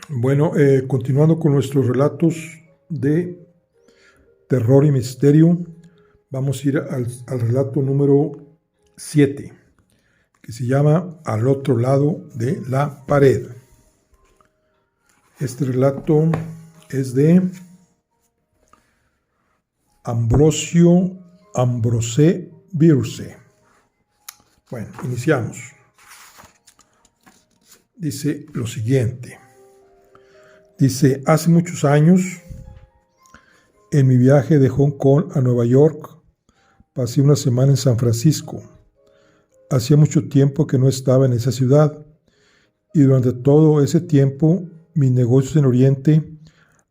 Bueno, continuando con nuestros relatos de terror y misterio, vamos a ir al relato número 7, que se llama Al otro lado de la pared. Este relato es de Ambrose Bierce. Bueno, iniciamos. Dice lo siguiente. Dice, hace muchos años, en mi viaje de Hong Kong a Nueva York, pasé una semana en San Francisco. Hacía mucho tiempo que no estaba en esa ciudad y durante todo ese tiempo mis negocios en Oriente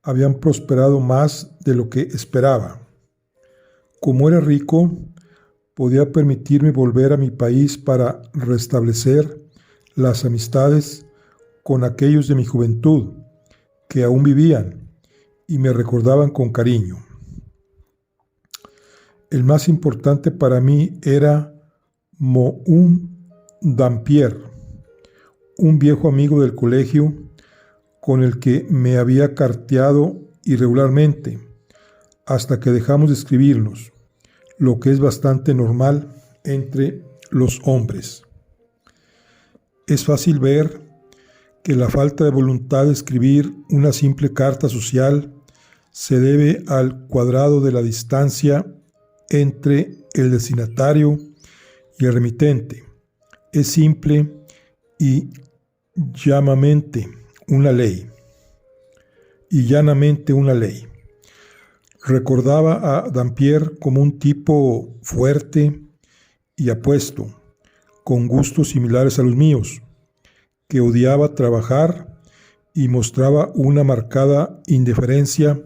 habían prosperado más de lo que esperaba. Como era rico, podía permitirme volver a mi país para restablecer las amistades con aquellos de mi juventud que aún vivían y me recordaban con cariño. El más importante para mí era Mohuam Dampier, un viejo amigo del colegio con el que me había carteado irregularmente hasta que dejamos de escribirnos, lo que es bastante normal entre los hombres. Es fácil ver que la falta de voluntad de escribir una simple carta social se debe al cuadrado de la distancia entre el destinatario y el remitente. Es simple y llanamente una ley. Recordaba a Dampier como un tipo fuerte y apuesto, con gustos similares a los míos, que odiaba trabajar y mostraba una marcada indiferencia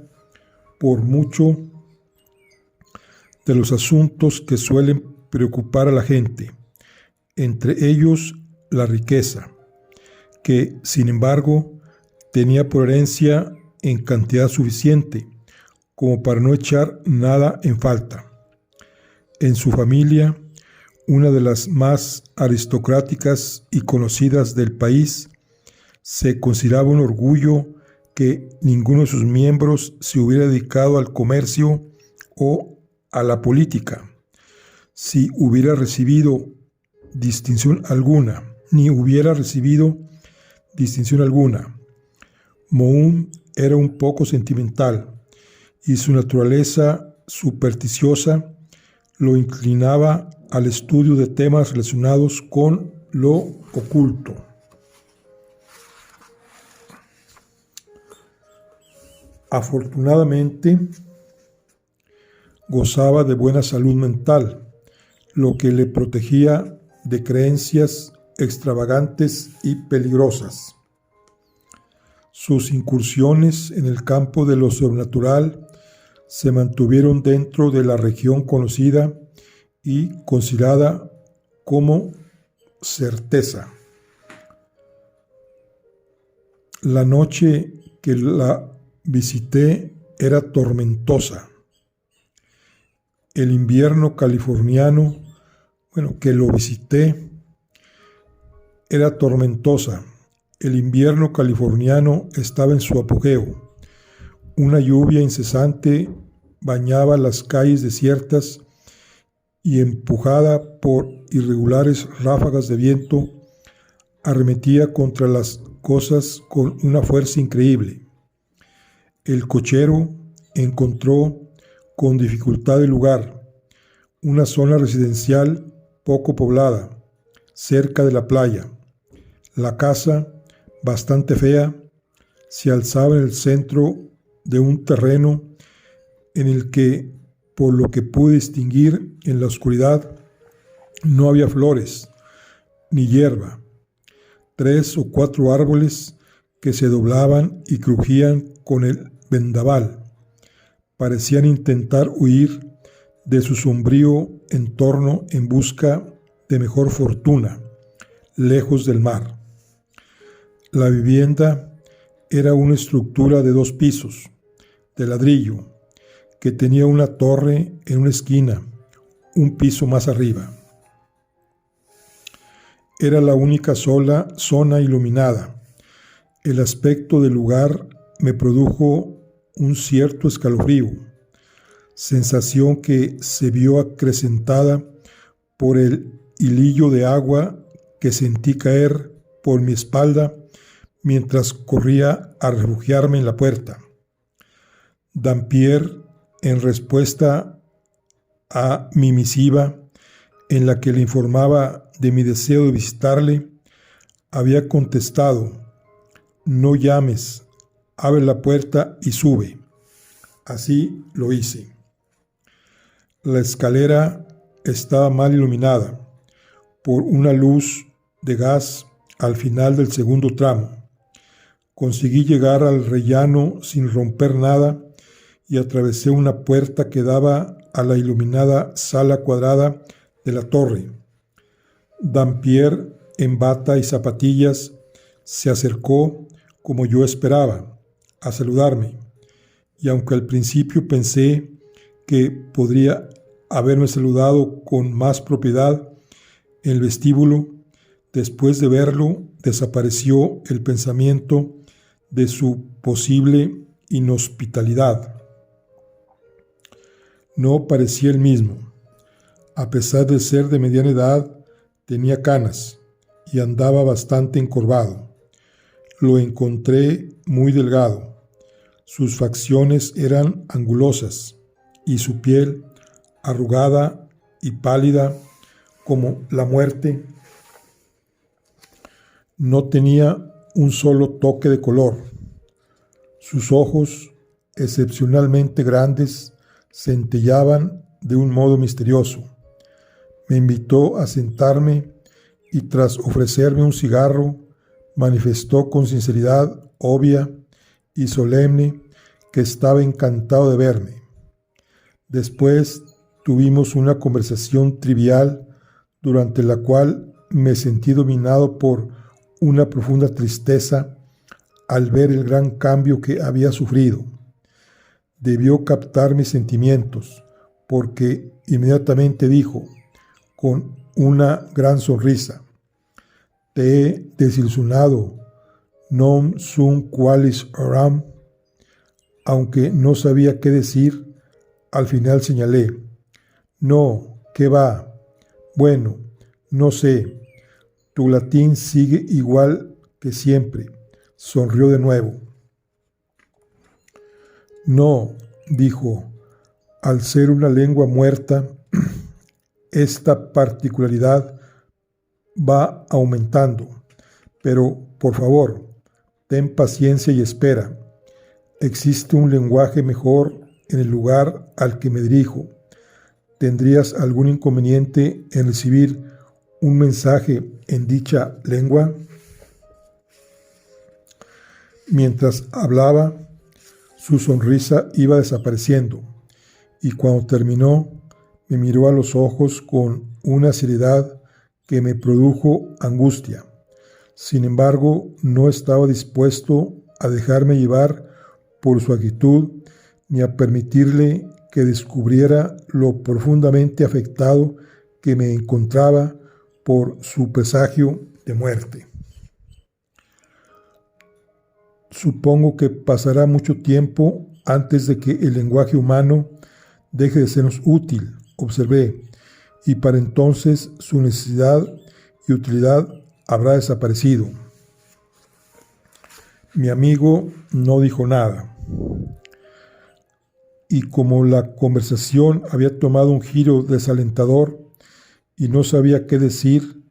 por mucho de los asuntos que suelen preocupar a la gente, entre ellos la riqueza, que, sin embargo, tenía por herencia en cantidad suficiente como para no echar nada en falta. En su familia, una de las más aristocráticas y conocidas del país, se consideraba un orgullo que ninguno de sus miembros se hubiera dedicado al comercio o a la política, si hubiera recibido distinción alguna, Mohuam era un poco sentimental y su naturaleza supersticiosa lo inclinaba al estudio de temas relacionados con lo oculto. Afortunadamente, gozaba de buena salud mental, lo que le protegía de creencias extravagantes y peligrosas. Sus incursiones en el campo de lo sobrenatural se mantuvieron dentro de la región conocida y considerada como certeza. La noche que la visité era tormentosa. El invierno californiano, que lo visité, era tormentosa. El invierno californiano estaba en su apogeo. Una lluvia incesante bañaba las calles desiertas y, empujada por irregulares ráfagas de viento, arremetía contra las cosas con una fuerza increíble. El cochero encontró con dificultad el lugar, una zona residencial poco poblada, cerca de la playa. La casa, bastante fea, se alzaba en el centro de un terreno en el que, por lo que pude distinguir en la oscuridad, no había flores ni hierba. 3 o 4 árboles que se doblaban y crujían con el vendaval parecían intentar huir de su sombrío entorno en busca de mejor fortuna, lejos del mar. La vivienda era una estructura de 2 pisos, de ladrillo, que tenía una torre en una esquina, un piso más arriba. Era la única sola zona iluminada El aspecto del lugar me produjo un cierto escalofrío, sensación que se vio acrecentada por el hilillo de agua que sentí caer por mi espalda mientras corría a refugiarme en la puerta. Dampier, en respuesta a mi misiva, en la que le informaba de mi deseo de visitarle, había contestado: «No llames, abre la puerta y sube». Así lo hice. La escalera estaba mal iluminada por una luz de gas al final del segundo tramo. Conseguí llegar al rellano sin romper nada y atravesé una puerta que daba a la iluminada sala cuadrada de la torre. Dampier, en bata y zapatillas, se acercó, como yo esperaba, a saludarme, y aunque al principio pensé que podría haberme saludado con más propiedad en el vestíbulo, después de verlo desapareció el pensamiento de su posible inhospitalidad. No parecía el mismo. A pesar de ser de mediana edad, tenía canas y andaba bastante encorvado. Lo encontré muy delgado. Sus facciones eran angulosas y su piel, arrugada y pálida como la muerte, no tenía un solo toque de color. Sus ojos, excepcionalmente grandes, centellaban de un modo misterioso. Me invitó a sentarme y tras ofrecerme un cigarro, manifestó con sinceridad obvia y solemne que estaba encantado de verme. Después tuvimos una conversación trivial durante la cual me sentí dominado por una profunda tristeza al ver el gran cambio que había sufrido. Debió captar mis sentimientos, porque inmediatamente dijo, con una gran sonrisa: «Te he desilusionado, non sum qualis eram». Aunque no sabía qué decir, al final señalé: «No, ¿qué va? Bueno, no sé, tu latín sigue igual que siempre». Sonrió de nuevo. «No», dijo, «al ser una lengua muerta, esta particularidad va aumentando. Pero, por favor, ten paciencia y espera. Existe un lenguaje mejor en el lugar al que me dirijo. ¿Tendrías algún inconveniente en recibir un mensaje en dicha lengua?». Mientras hablaba, su sonrisa iba desapareciendo, y cuando terminó, me miró a los ojos con una seriedad que me produjo angustia. Sin embargo, no estaba dispuesto a dejarme llevar por su actitud ni a permitirle que descubriera lo profundamente afectado que me encontraba por su presagio de muerte. «Supongo que pasará mucho tiempo antes de que el lenguaje humano deje de sernos útil», observé, «y para entonces su necesidad y utilidad habrá desaparecido». Mi amigo no dijo nada, y como la conversación había tomado un giro desalentador y no sabía qué decir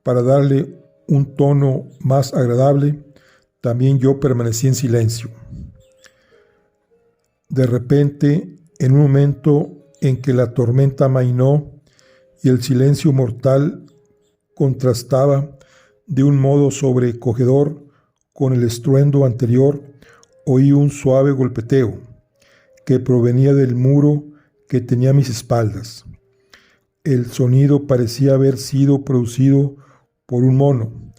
para darle un tono más agradable, también yo permanecí en silencio. De repente, en un momento en que la tormenta amainó y el silencio mortal contrastaba de un modo sobrecogedor con el estruendo anterior, oí un suave golpeteo que provenía del muro que tenía a mis espaldas. El sonido parecía haber sido producido por un mono,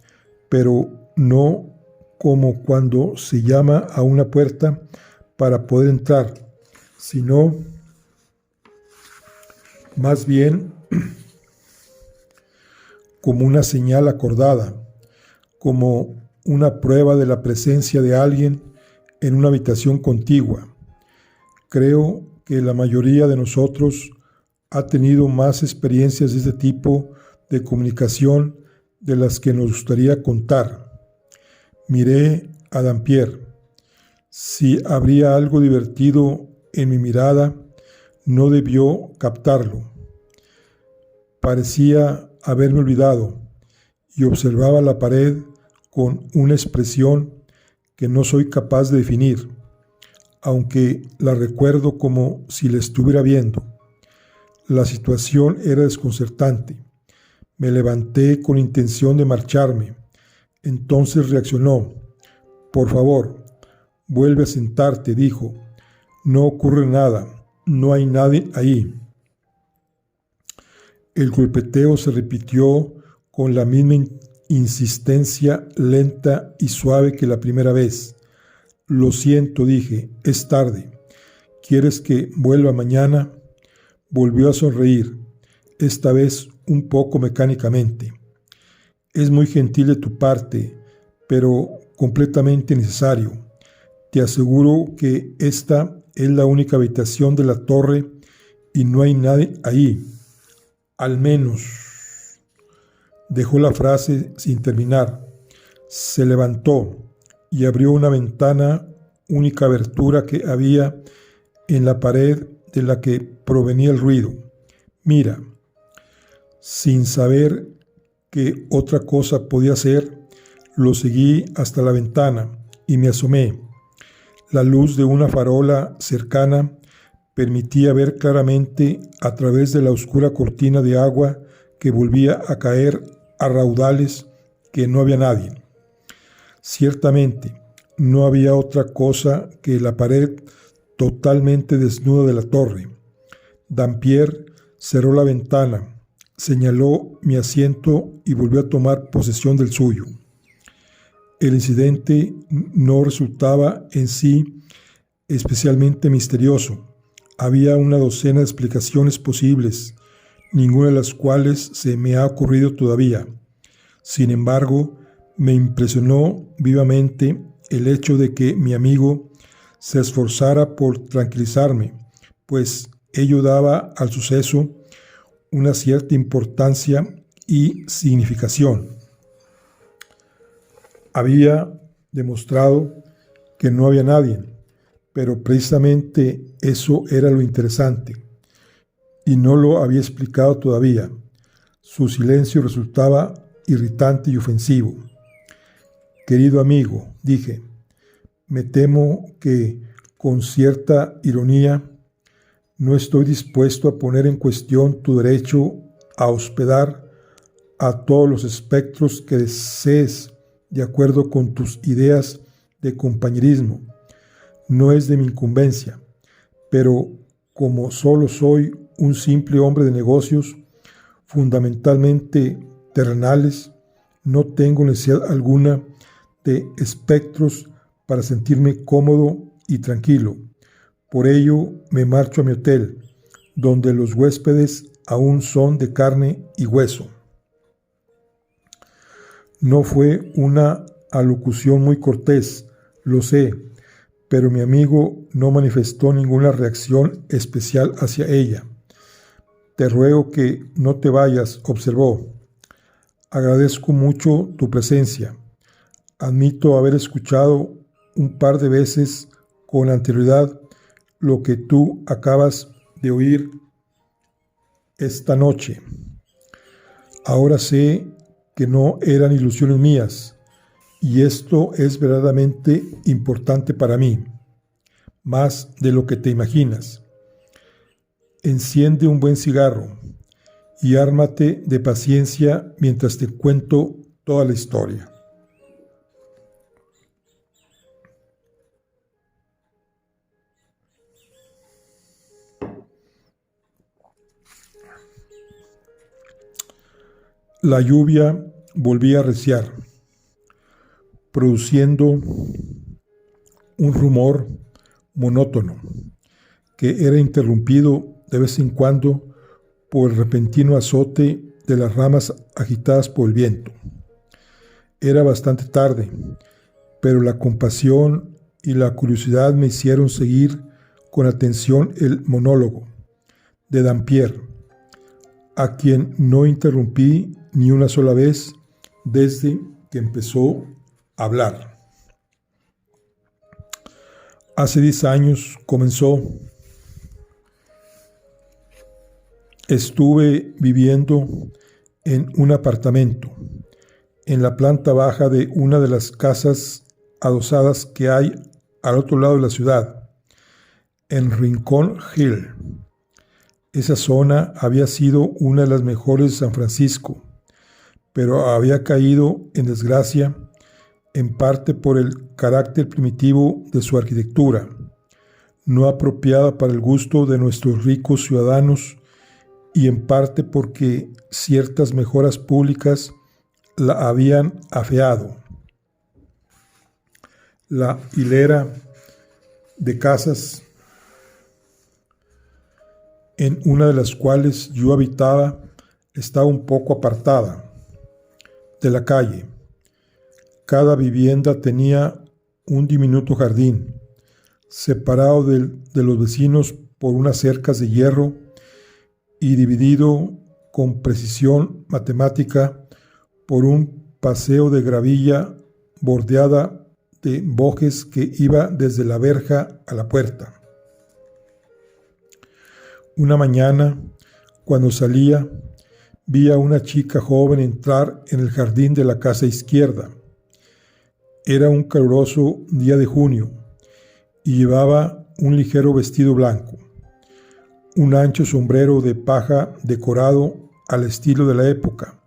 pero no como cuando se llama a una puerta para poder entrar, sino más bien como una señal acordada, como una prueba de la presencia de alguien en una habitación contigua. Creo que la mayoría de nosotros ha tenido más experiencias de este tipo de comunicación de las que nos gustaría contar. Miré a Dampier. Si habría algo divertido en mi mirada, no debió captarlo. Parecía haberme olvidado y observaba la pared con una expresión que no soy capaz de definir, aunque la recuerdo como si la estuviera viendo. La situación era desconcertante. Me levanté con intención de marcharme. Entonces reaccionó. «Por favor, vuelve a sentarte», dijo. «No ocurre nada. No hay nadie ahí». El golpeteo se repitió con la misma insistencia lenta y suave que la primera vez. «Lo siento», dije, «es tarde. ¿Quieres que vuelva mañana?» Volvió a sonreír, esta vez un poco mecánicamente. «Es muy gentil de tu parte, pero completamente necesario. Te aseguro que esta es la única habitación de la torre y no hay nadie ahí. Al menos». Dejó la frase sin terminar. Se levantó y abrió una ventana, única abertura que había en la pared de la que provenía el ruido. «Mira». Sin saber qué otra cosa podía hacer, lo seguí hasta la ventana y me asomé. La luz de una farola cercana permitía ver claramente a través de la oscura cortina de agua que volvía a caer a raudales que no había nadie. Ciertamente, no había otra cosa que la pared totalmente desnuda de la torre. Dampier cerró la ventana, señaló mi asiento y volvió a tomar posesión del suyo. El incidente no resultaba en sí especialmente misterioso. Había una docena de explicaciones posibles, ninguna de las cuales se me ha ocurrido todavía. Sin embargo, me impresionó vivamente el hecho de que mi amigo se esforzara por tranquilizarme, pues ello daba al suceso una cierta importancia y significación. Había demostrado que no había nadie, pero precisamente eso era lo interesante, y no lo había explicado todavía. Su silencio resultaba irritante y ofensivo. «Querido amigo», dije, «me temo que, con cierta ironía, no estoy dispuesto a poner en cuestión tu derecho a hospedar a todos los espectros que desees de acuerdo con tus ideas de compañerismo. No es de mi incumbencia, pero como solo soy un simple hombre de negocios, fundamentalmente terrenales, no tengo necesidad alguna de espectros para sentirme cómodo y tranquilo. Por ello me marcho a mi hotel, donde los huéspedes aún son de carne y hueso». No fue una alocución muy cortés, lo sé, pero mi amigo no manifestó ninguna reacción especial hacia ella. «Te ruego que no te vayas», observó. «Agradezco mucho tu presencia. Admito haber escuchado un par de veces con anterioridad lo que tú acabas de oír esta noche. Ahora sé que no eran ilusiones mías, y esto es verdaderamente importante para mí, más de lo que te imaginas. Enciende un buen cigarro y ármate de paciencia mientras te cuento toda la historia». La lluvia volvía a arreciar, produciendo un rumor monótono que era interrumpido de vez en cuando por el repentino azote de las ramas agitadas por el viento. Era bastante tarde, pero la compasión y la curiosidad me hicieron seguir con atención el monólogo de Dampier, a quien no interrumpí ni una sola vez desde que empezó a hablar. Hace 10 años comenzó. Estuve viviendo en un apartamento en la planta baja de una de las casas adosadas que hay al otro lado de la ciudad, en Rincón Hill. Esa zona había sido una de las mejores de San Francisco, pero había caído en desgracia en parte por el carácter primitivo de su arquitectura, no apropiada para el gusto de nuestros ricos ciudadanos, y en parte porque ciertas mejoras públicas la habían afeado. La hilera de casas en una de las cuales yo habitaba estaba un poco apartada de la calle. Cada vivienda tenía un diminuto jardín, separado de los vecinos por unas cercas de hierro y dividido con precisión matemática por un paseo de gravilla bordeada de bojes que iba desde la verja a la puerta. Una mañana, cuando salía, vi a una chica joven entrar en el jardín de la casa izquierda. Era un caluroso día de junio y llevaba un ligero vestido blanco, un ancho sombrero de paja decorado al estilo de la época,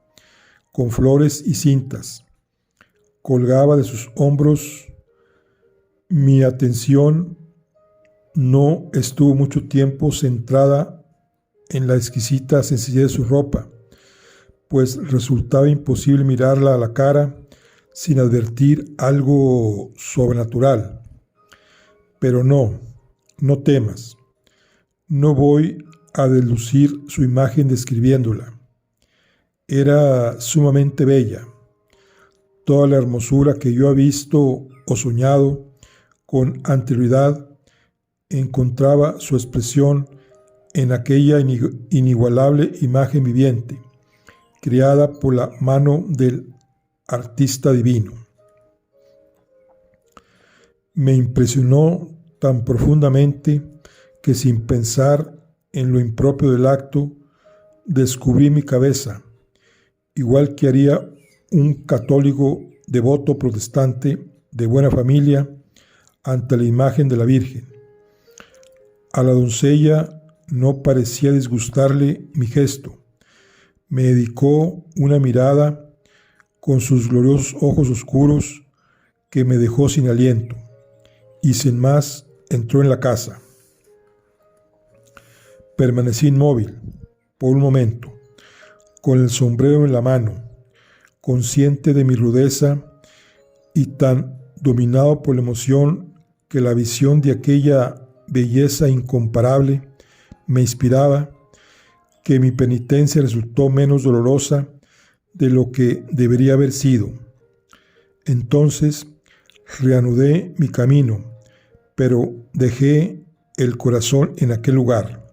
con flores y cintas. Colgaba de sus hombros. Mi atención no estuvo mucho tiempo centrada en la exquisita sencillez de su ropa, pues resultaba imposible mirarla a la cara sin advertir algo sobrenatural. Pero no temas. No voy a deslucir su imagen describiéndola. Era sumamente bella. Toda la hermosura que yo había visto o soñado con anterioridad encontraba su expresión en aquella inigualable imagen viviente, creada por la mano del artista divino. Me impresionó tan profundamente que sin pensar en lo impropio del acto, descubrí mi cabeza, igual que haría un católico devoto protestante de buena familia ante la imagen de la Virgen. A la doncella no parecía disgustarle mi gesto. Me dedicó una mirada con sus gloriosos ojos oscuros que me dejó sin aliento, y sin más entró en la casa. Permanecí inmóvil por un momento, con el sombrero en la mano, consciente de mi rudeza y tan dominado por la emoción que la visión de aquella belleza incomparable me inspiraba, que mi penitencia resultó menos dolorosa de lo que debería haber sido. Entonces reanudé mi camino, pero dejé el corazón en aquel lugar.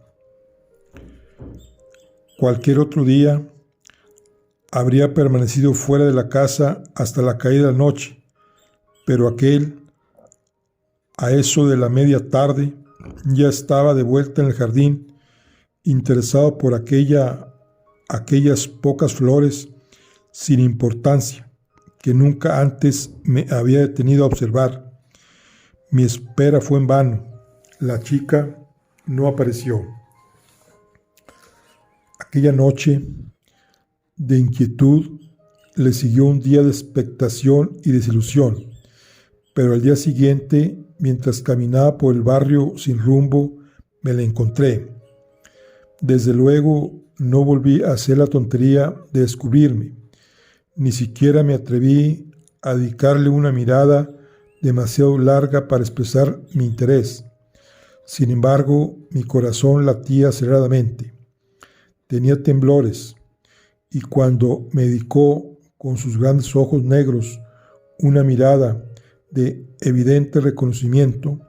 Cualquier otro día habría permanecido fuera de la casa hasta la caída de la noche, pero a eso de la media tarde, ya estaba de vuelta en el jardín, interesado por aquellas pocas flores sin importancia que nunca antes me había detenido a observar. Mi espera fue en vano. La chica no apareció. Aquella noche de inquietud le siguió un día de expectación y desilusión, pero al día siguiente, mientras caminaba por el barrio sin rumbo, me la encontré. Desde luego no volví a hacer la tontería de descubrirme, ni siquiera me atreví a dedicarle una mirada demasiado larga para expresar mi interés. Sin embargo, mi corazón latía aceleradamente. Tenía temblores, y cuando me dedicó con sus grandes ojos negros, una mirada de evidente reconocimiento,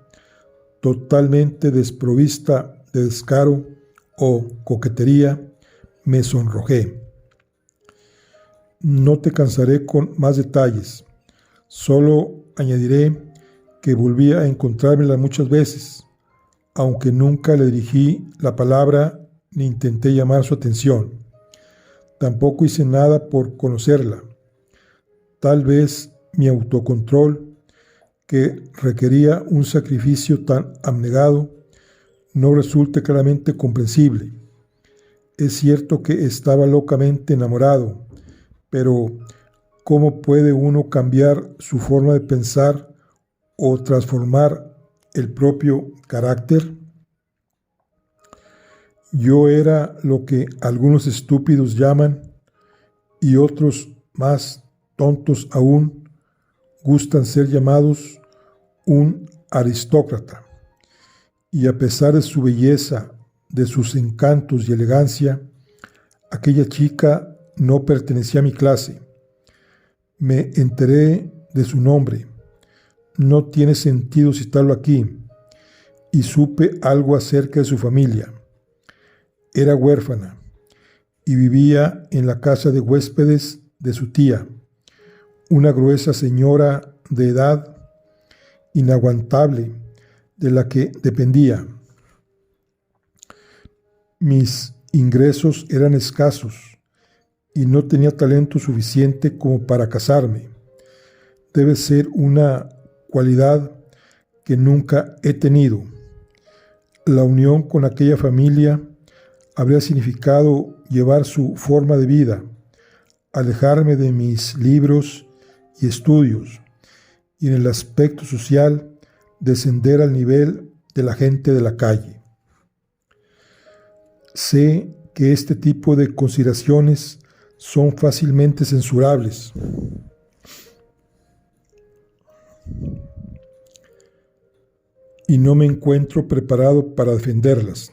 totalmente desprovista de descaro o coquetería, me sonrojé. No te cansaré con más detalles, solo añadiré que volví a encontrármela muchas veces, aunque nunca le dirigí la palabra ni intenté llamar su atención. Tampoco hice nada por conocerla. Tal vez mi autocontrol, que requería un sacrificio tan abnegado, no resulte claramente comprensible. Es cierto que estaba locamente enamorado, pero ¿cómo puede uno cambiar su forma de pensar o transformar el propio carácter? Yo era lo que algunos estúpidos llaman, y otros más tontos aún gustan ser llamados, un aristócrata. Y a pesar de su belleza, de sus encantos y elegancia, aquella chica no pertenecía a mi clase. Me enteré de su nombre. No tiene sentido citarlo aquí. Y supe algo acerca de su familia. Era huérfana y vivía en la casa de huéspedes de su tía, una gruesa señora de edad inaguantable de la que dependía. Mis ingresos eran escasos y no tenía talento suficiente como para casarme. Debe ser una cualidad que nunca he tenido. La unión con aquella familia habría significado llevar su forma de vida, alejarme de mis libros y estudios, y en el aspecto social descender al nivel de la gente de la calle. Sé que este tipo de consideraciones son fácilmente censurables. Y no me encuentro preparado para defenderlas.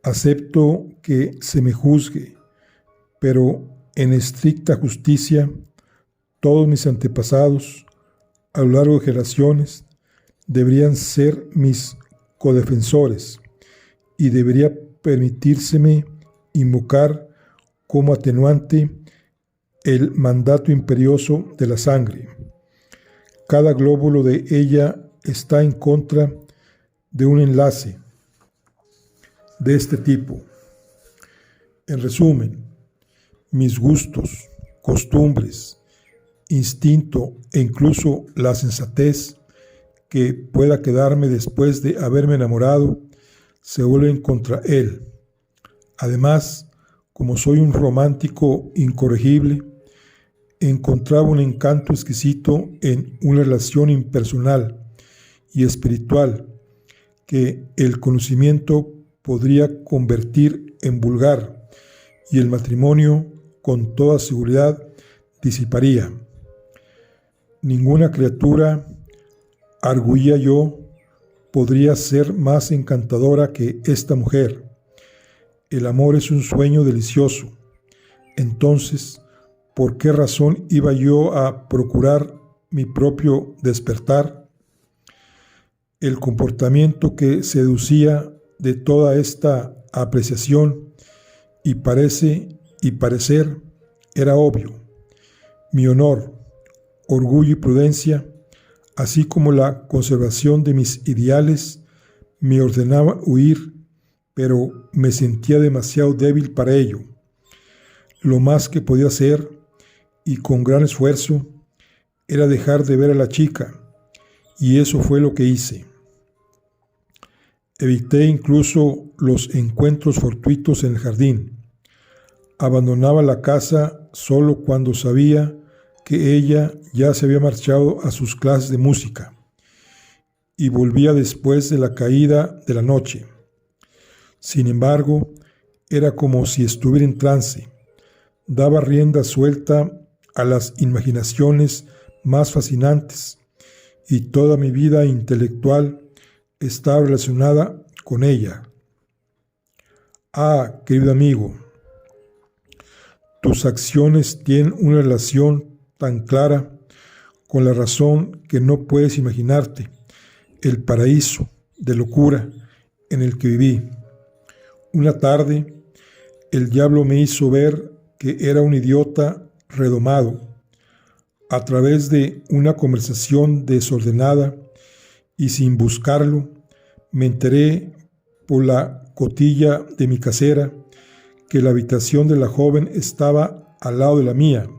Acepto que se me juzgue, pero en estricta justicia, todos mis antepasados, a lo largo de generaciones, deberían ser mis codefensores y debería permitírseme invocar como atenuante el mandato imperioso de la sangre. Cada glóbulo de ella está en contra de un enlace de este tipo. En resumen, mis gustos, costumbres, instinto e incluso la sensatez que pueda quedarme después de haberme enamorado se vuelven contra él. Además, como soy un romántico incorregible, encontraba un encanto exquisito en una relación impersonal y espiritual que el conocimiento podría convertir en vulgar y el matrimonio con toda seguridad disiparía. Ninguna criatura, arguía yo, podría ser más encantadora que esta mujer. El amor es un sueño delicioso. Entonces, ¿por qué razón iba yo a procurar mi propio despertar? El comportamiento que seducía de toda esta apreciación y parecer era obvio. Mi honor, orgullo y prudencia, así como la conservación de mis ideales, me ordenaba huir, pero me sentía demasiado débil para ello. Lo más que podía hacer, y con gran esfuerzo, era dejar de ver a la chica, y eso fue lo que hice. Evité incluso los encuentros fortuitos en el jardín. Abandonaba la casa solo cuando sabía que ella ya se había marchado a sus clases de música y volvía después de la caída de la noche. Sin embargo, era como si estuviera en trance. Daba rienda suelta a las imaginaciones más fascinantes y toda mi vida intelectual estaba relacionada con ella. Ah, querido amigo, Tus acciones tienen una relación tan clara con la razón que no puedes imaginarte el paraíso de locura en el que viví. Una tarde, el diablo me hizo ver que era un idiota redomado. A través de una conversación desordenada y sin buscarlo, me enteré por la cotilla de mi casera que la habitación de la joven estaba al lado de la mía,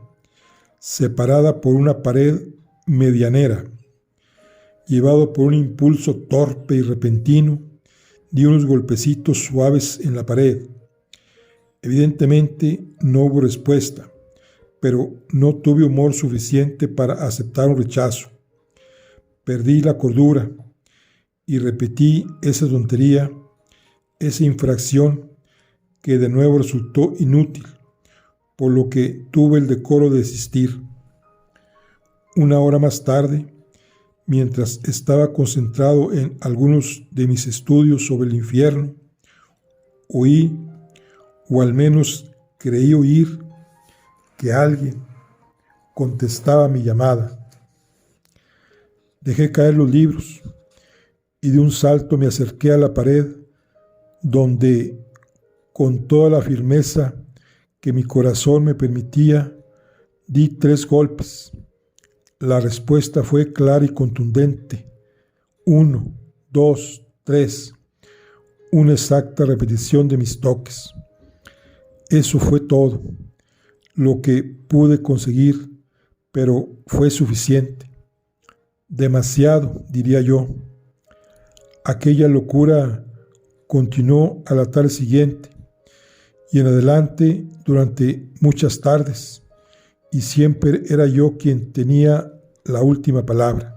separada por una pared medianera. Llevado por un impulso torpe y repentino, di unos golpecitos suaves en la pared. Evidentemente no hubo respuesta, pero no tuve humor suficiente para aceptar un rechazo. Perdí la cordura y repetí esa tontería, esa infracción que de nuevo resultó inútil, por lo que tuve el decoro de desistir. Una hora más tarde, mientras estaba concentrado en algunos de mis estudios sobre el infierno, oí, o al menos creí oír, que alguien contestaba mi llamada. Dejé caer los libros y de un salto me acerqué a la pared donde, con toda la firmeza que mi corazón me permitía, di 3 golpes. La respuesta fue clara y contundente. 1, 2, 3. Una exacta repetición de mis toques. Eso fue todo lo que pude conseguir, pero fue suficiente. Demasiado, diría yo. Aquella locura continuó a la tarde siguiente y en adelante durante muchas tardes, y siempre era yo quien tenía la última palabra.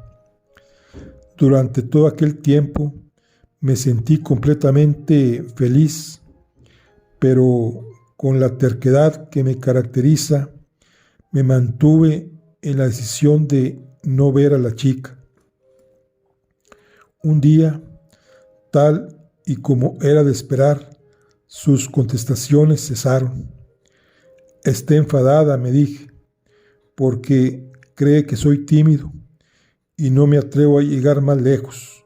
Durante todo aquel tiempo me sentí completamente feliz, pero con la terquedad que me caracteriza, me mantuve en la decisión de no ver a la chica. Un día, tal y como era de esperar, sus contestaciones cesaron. Está enfadada, me dije, porque cree que soy tímido y no me atrevo a llegar más lejos.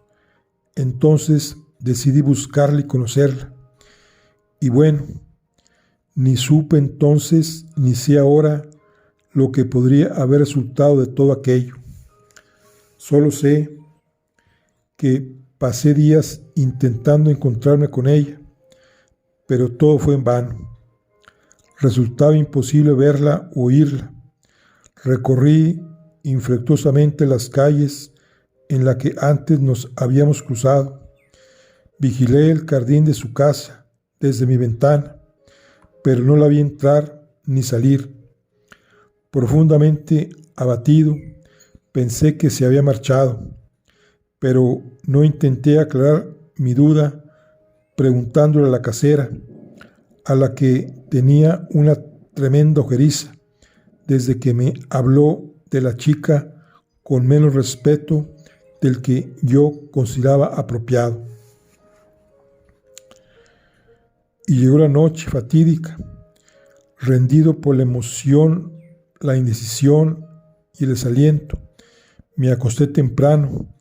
Entonces decidí buscarla y conocerla. Y bueno, ni supe entonces, ni sé ahora lo que podría haber resultado de todo aquello. Solo sé que pasé días intentando encontrarme con ella, pero todo fue en vano. Resultaba imposible verla o oírla. Recorrí infructuosamente las calles en las que antes nos habíamos cruzado. Vigilé el jardín de su casa desde mi ventana, pero no la vi entrar ni salir. Profundamente abatido, pensé que se había marchado, pero no intenté aclarar mi duda preguntándole a la casera, a la que tenía una tremenda ojeriza desde que me habló de la chica con menos respeto del que yo consideraba apropiado. Y llegó la noche fatídica. Rendido por la emoción, la indecisión y el desaliento, me acosté temprano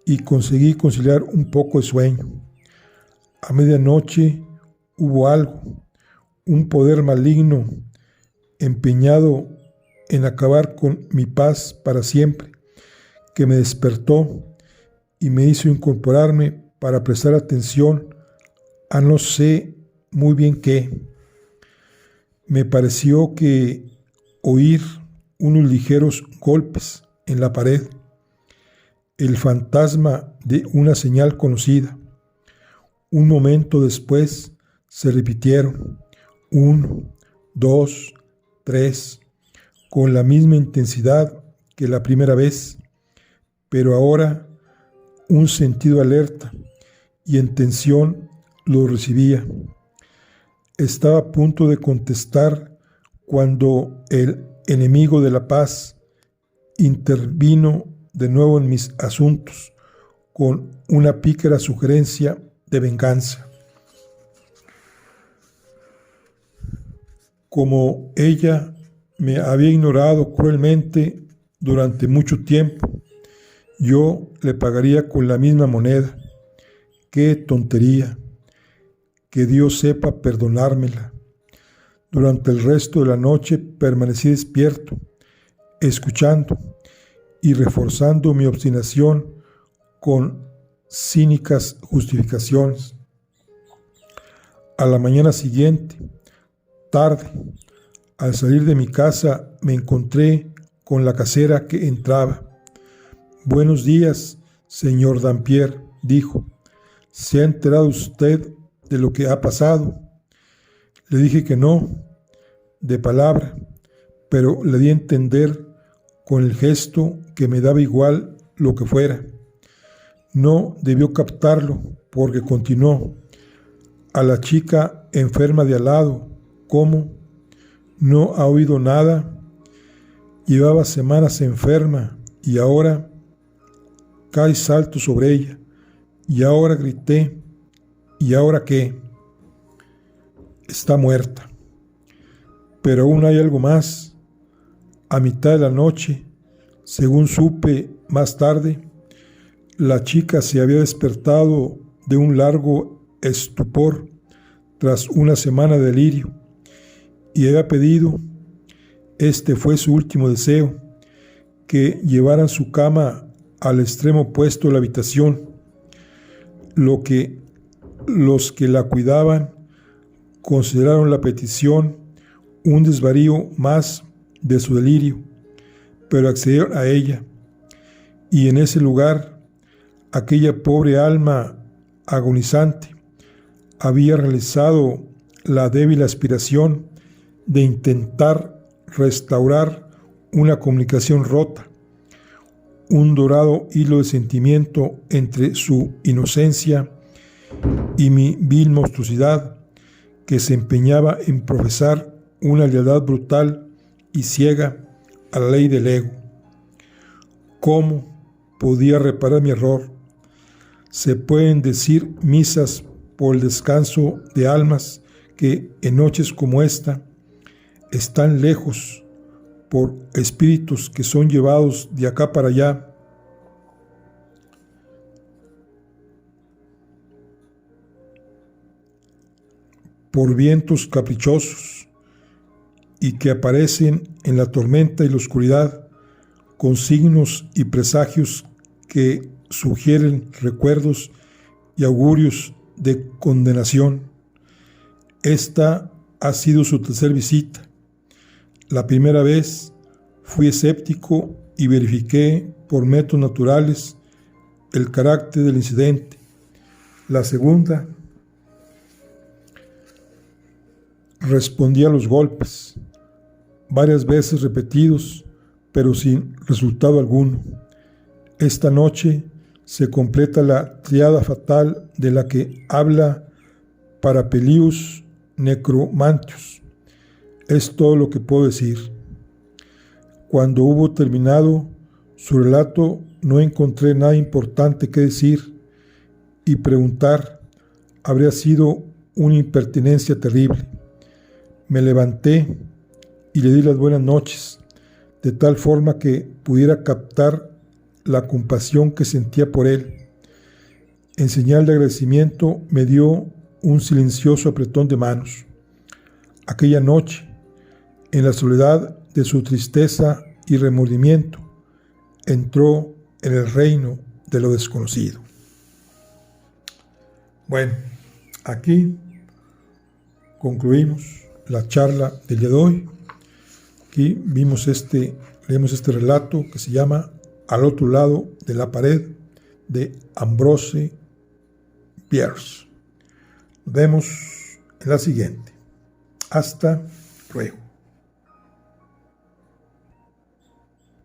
y conseguí conciliar un poco de sueño. A medianoche hubo algo, un poder maligno empeñado en acabar con mi paz para siempre, que me despertó y me hizo incorporarme para prestar atención a no sé muy bien qué. Me pareció que oír unos ligeros golpes en la pared, el fantasma de una señal conocida. Un momento después se repitieron, 1, 2, 3, con la misma intensidad que la primera vez, pero ahora un sentido alerta y en tensión lo recibía. Estaba a punto de contestar cuando el enemigo de la paz intervino de nuevo en mis asuntos con una pícara sugerencia de venganza. como ella me había ignorado cruelmente durante mucho tiempo, yo le pagaría con la misma moneda. ¡Qué tontería! Que Dios sepa perdonármela. Durante el resto de la noche permanecí despierto, escuchando y reforzando mi obstinación con cínicas justificaciones. A la mañana siguiente, tarde, al salir de mi casa, me encontré con la casera que entraba. «Buenos días, señor Dampier», dijo. «¿Se ha enterado usted de lo que ha pasado?» Le dije que no, de palabra, pero le di a entender con el gesto que me daba igual lo que fuera. No debió captarlo, porque continuó. «A la chica enferma de al lado, ¿cómo? ¿No ha oído nada? Llevaba semanas enferma y ahora cae salto sobre ella. Y ahora grité. ¿Y ahora qué? Está muerta. Pero aún hay algo más. A mitad de la noche, según supe más tarde, la chica se había despertado de un largo estupor tras una semana de delirio y había pedido, este fue su último deseo, que llevaran su cama al extremo opuesto de la habitación. Los que la cuidaban consideraron la petición un desvarío más de su delirio, pero accedieron a ella, y en ese lugar aquella pobre alma agonizante había realizado la débil aspiración de intentar restaurar una comunicación rota, un dorado hilo de sentimiento entre su inocencia y mi vil monstruosidad, que se empeñaba en profesar una lealtad brutal y ciega a la ley del ego. ¿Cómo podía reparar mi error? Se pueden decir misas por el descanso de almas que en noches como esta están lejos por espíritus que son llevados de acá para allá, por vientos caprichosos, y que aparecen en la tormenta y la oscuridad con signos y presagios que sugieren recuerdos y augurios de condenación. Esta ha sido su tercera visita. La primera vez fui escéptico y verifiqué por métodos naturales el carácter del incidente. La segunda, respondí a los golpes, varias veces repetidos, pero sin resultado alguno. Esta noche se completa la triada fatal de la que habla Parapelius Necromantius. Es todo lo que puedo decir. Cuando hubo terminado su relato, no encontré nada importante que decir, y preguntar habría sido una impertinencia terrible. Me levanté y le di las buenas noches, de tal forma que pudiera captar la compasión que sentía por él. En señal de agradecimiento me dio un silencioso apretón de manos. Aquella noche, en la soledad de su tristeza y remordimiento, entró en el reino de lo desconocido. Bueno, aquí concluimos la charla del día de hoy. Aquí leemos este relato que se llama Al otro lado de la pared, de Ambrose Bierce. Nos vemos en la siguiente. Hasta luego.